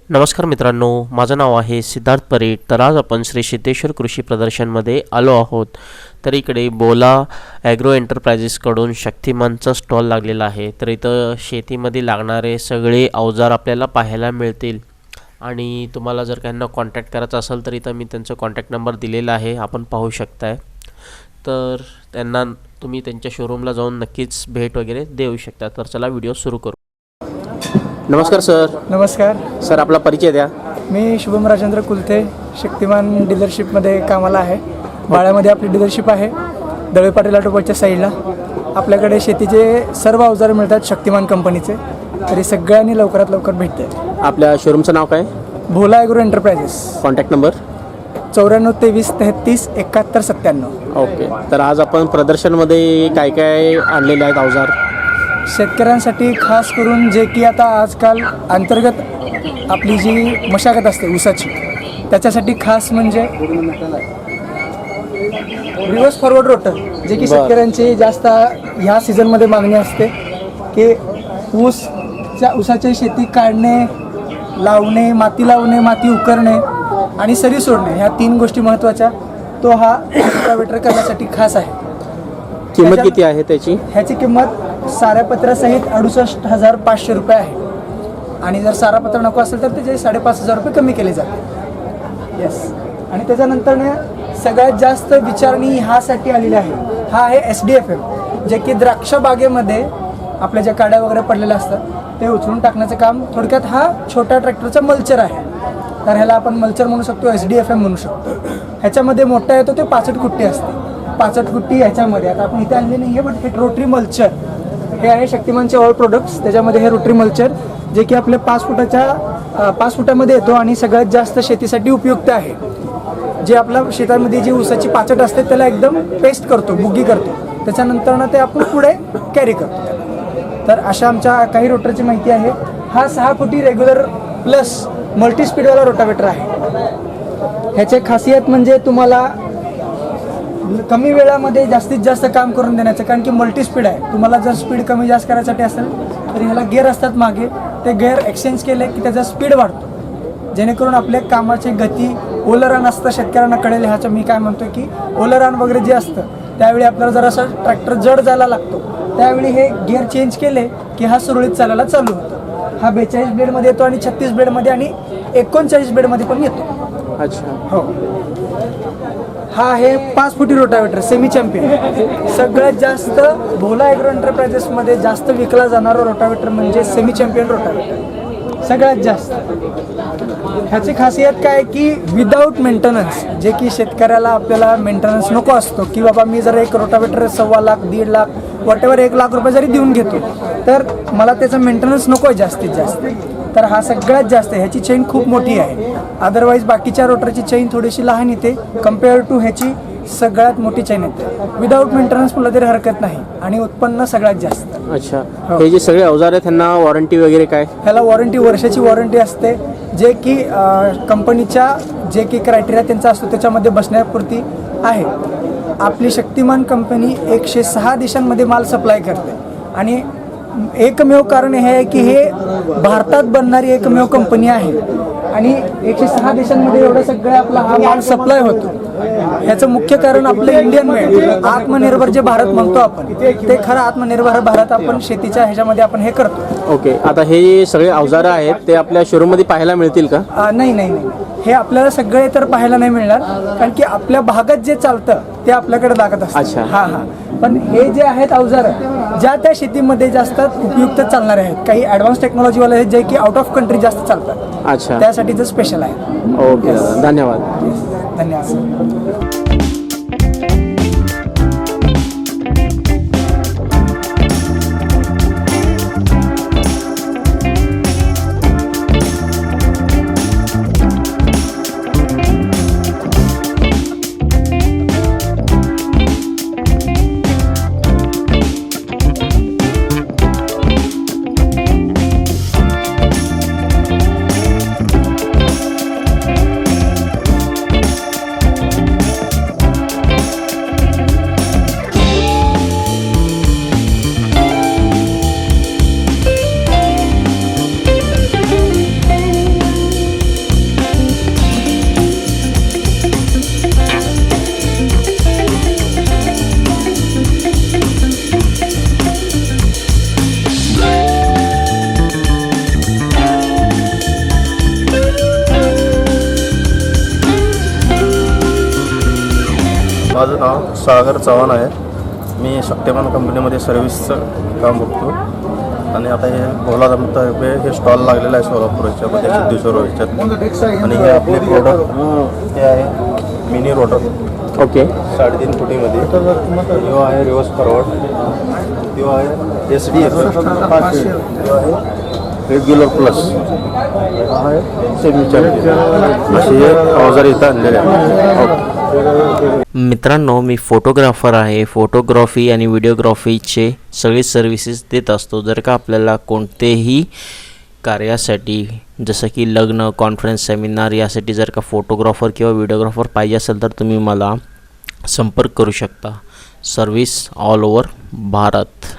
नमस्कार मित्रांनो, माझं नाव आहे सिद्धार्थ परीट. तर आज आपण श्री सिद्धेश्वर कृषी प्रदर्शनमध्ये आलो आहोत. तर इकडे बोला ॲग्रो एंटरप्राइजेसकडून शक्तिमानचा स्टॉल लागलेला आहे. तर इथं शेतीमध्ये लागणारे सगळे अवजार आपल्याला पाहायला मिळतील. आणि तुम्हाला जर त्यांना कॉन्टॅक्ट करायचा असेल तर इथं मी त्यांचा कॉन्टॅक्ट नंबर दिलेला आहे, आपण पाहू शकताय. तर त्यांना तुम्ही त्यांच्या शोरूमला जाऊन नक्कीच भेट वगैरे देऊ शकता. तर चला व्हिडिओ सुरू करू. नमस्कार सर. नमस्कार सर, आपला परिचय द्या. मी शुभम राजेंद्र कुलथे, शक्तिमान डीलरशिपमध्ये कामाला आहे. बाळ्यामध्ये आपली डीलरशिप आहे, दळे पाटील ऑटोपाच्या साईडला. आपल्याकडे शेतीचे सर्व अवजार मिळतात शक्तिमान कंपनीचे. तरी सगळ्यांनी लवकरात लवकर भेटते. आपल्या शोरूमचं नाव काय? Bhola agro enterprises. Contact number 94 23 33 71 97. Okay. तर आज आपण प्रदर्शनमध्ये काय काय आणलेले आहेत अवजार? शेतकऱ्यांसाठी खास करून जे की आता आजकाल अंतर्गत आपली जी मशागत असते ऊसाची, त्याच्यासाठी खास म्हणजे रिव्हर्स फॉरवर्ड रोटर, जे की शेतकऱ्यांची जास्त ह्या सीझनमध्ये मागणी असते की ऊसाची शेती काढणे, लावणे, माती लावणे, माती उकरणे आणि सरी सोडणे, ह्या 3 गोष्टी महत्त्वाच्या. तो हा रोटावेटर करण्यासाठी खास आहे. किंमत किती आहे त्याची? ह्याची किंमत साऱ्या पत्रासहित 68,500 रुपये आहे. आणि जर सारा पत्र नको असेल तर त्याचे 5,500 रुपये कमी केले जाते. येस. आणि त्याच्यानंतर सगळ्यात जास्त विचारणी ह्यासाठी आलेली आहे. हा आहे SDFM, जे की द्राक्ष बागेमध्ये आपल्या ज्या काड्या वगैरे पडलेल्या असतात ते उचलून टाकण्याचं काम. थोडक्यात हा छोट्या ट्रॅक्टरचा मल्चर आहे. तर ह्याला आपण मल्चर म्हणू शकतो, SDFM म्हणू शकतो. ह्याच्यामध्ये मोठा येतो ते 65 कुट्टी असते. 65 कुट्टी ह्याच्यामध्ये आता आपण इथे आणले नाही आहे, बट हे रोटरी मल्चर हे आहे शक्तिमानचे ऑल प्रोडक्ट्स. त्याच्यामध्ये हे रोटरी मल्चर जे की आपले 5 फुटामध्ये येतो आणि सगळ्यात जास्त शेतीसाठी उपयुक्त आहे. जे आपल्या शेतामध्ये जी ऊसाची पाचट असते त्याला एकदम पेस्ट करतो, बुग्गी करतो. त्याच्यानंतर ते आपण पुढे कॅरी करतो. तर अशा आमच्या काही रोटरची माहिती आहे. हा 6 फुटी रेग्युलर प्लस मल्टी स्पीडवाला रोटावेटर आहे. ह्याचे खासियत म्हणजे तुम्हाला कमी वेळामध्ये जास्तीत जास्त काम करून देण्याचं, कारण की मल्टी स्पीड आहे. तुम्हाला जर स्पीड कमी जास्त करायसाठी असेल तर ह्याला गेअर असतात मागे, ते गेअर एक्सचेंज केले की त्याचा स्पीड वाढतो, जेणेकरून आपल्या कामाची गती. ओलं रान असतं, शेतकऱ्यांना कळेल ह्याचं मी काय म्हणतो की ओलं रान वगैरे जे असतं त्यावेळी आपल्याला जर असं ट्रॅक्टर जड जायला लागतो, त्यावेळी हे गेअर चेंज केले की हा सुरळीत चालायला चालू होतो. हा 42 ब्लेडमध्ये येतो आणि 36 ब्लेडमध्ये आणि 39 ब्लेडमध्ये पण येतो. अच्छा. हो. हा आहे 5 फुटी रोटावेटर सेमी चॅम्पियन. सगळ्यात जास्त भोला ॲग्रो एंटरप्राइजेसमध्ये जास्त विकला जाणारा रोटावेटर म्हणजे सेमी चॅम्पियन रोटावेटर सगळ्यात जास्त. ह्याची खासियत काय की विदाऊट मेंटेनन्स, जे की शेतकऱ्याला आपल्याला मेंटेनन्स नको असतो की बाबा मी जर एक रोटावेटर 1.25 लाख 1.5 लाख वॉटेवर 1 लाख रुपये जरी देऊन घेतो तर मला त्याचं मेंटेनन्स नको आहे जास्तीत जास्त. तर हा सगळ्यात जास्त. ह्याची चेन खूप मोठी आहे. अदरवाईज बाकीच्या रोटरची चेन थोडीशी लहान येते कम्पेअर टू ह्याची सगळ्यात मोठी चेन येते. विदाऊट मेंटेनन्स म्हटलं तरी हरकत नाही आणि उत्पन्न सगळ्यात जास्त. अच्छा. हे जे सगळे अवजार आहेत त्यांना वॉरंटी वगैरे काय? ह्याला वॉरंटी वर्षाची वॉरंटी असते, जे की कंपनीच्या जे की क्रायटेरिया त्यांचा असतो त्याच्यामध्ये बसण्यापुरती आहे. आपली शक्तिमान कंपनी 106 देशांमध्ये माल सप्लाय करते आणि एकमेव कारण हे आहे की हे भारतात बनणारी एकमेव कंपनी आहे आणि 106 देशांमध्ये एवढं सगळं आपला हा माल सप्लाय होतो. ह्याचं मुख्य कारण आपलं इंडियन मेड, आत्मनिर्भर जे भारत म्हणतो आपण, ते खरं आत्मनिर्भर भारत आपण शेतीच्या ह्याच्यामध्ये आपण हे करतो. ओके. आता हे सगळे अवजारं आहेत ते आपल्या शोरूममध्ये पाहायला मिळतील का? नाही, हे आपल्याला सगळे तर पाहायला नाही मिळणार, कारण की आपल्या भागात जे चालतं ते आपल्याकडे लागत असतं. अच्छा. हां. पण हे जे आहेत अवजारं ज्या त्या शेतीमध्ये जास्त उपयुक्त चालणारे आहेत. काही ॲडव्हान्स टेक्नॉलॉजीवाले आहेत जे की आउट ऑफ कंट्री जास्त चालतात. अच्छा. त्यासाठीचं स्पेशल आहे. ओके. धन्यवाद. धन्यवाद. माझं नाव सागर चव्हाण आहे. मी शक्तिमान कंपनीमध्ये सर्व्हिसचं काम बघतो आणि आता हे बोलातर्फे हे स्टॉल लागलेला आहे सोलापूरच्या मध्ये सिद्धेश्वर रोडच्यात. आणि हे आपले प्रोडक्ट हे आहे मिनी रोटर ओके 3.5 फुटीमध्ये. तो आहे रिवर्स फॉरवर्ड, तो आहे SDF, तो आहे रेग्युलर प्लस, आहे सेमीचर. असे हे अवजार इथं आणलेले आहेत. मित्रांनो, मी फोटोग्राफर आहे. फोटोग्राफी आणि व्हिडिओग्राफीचे सगळे सर्व्हिसेस देत असतो. जर का आपल्याला कोणतेही कार्यासाठी जसं की लग्न, कॉन्फरन्स, सेमिनार यासाठी जर का फोटोग्राफर किंवा व्हिडिओग्राफर पाहिजे असेल तर तुम्ही मला संपर्क करू शकता. Service all over Bharat.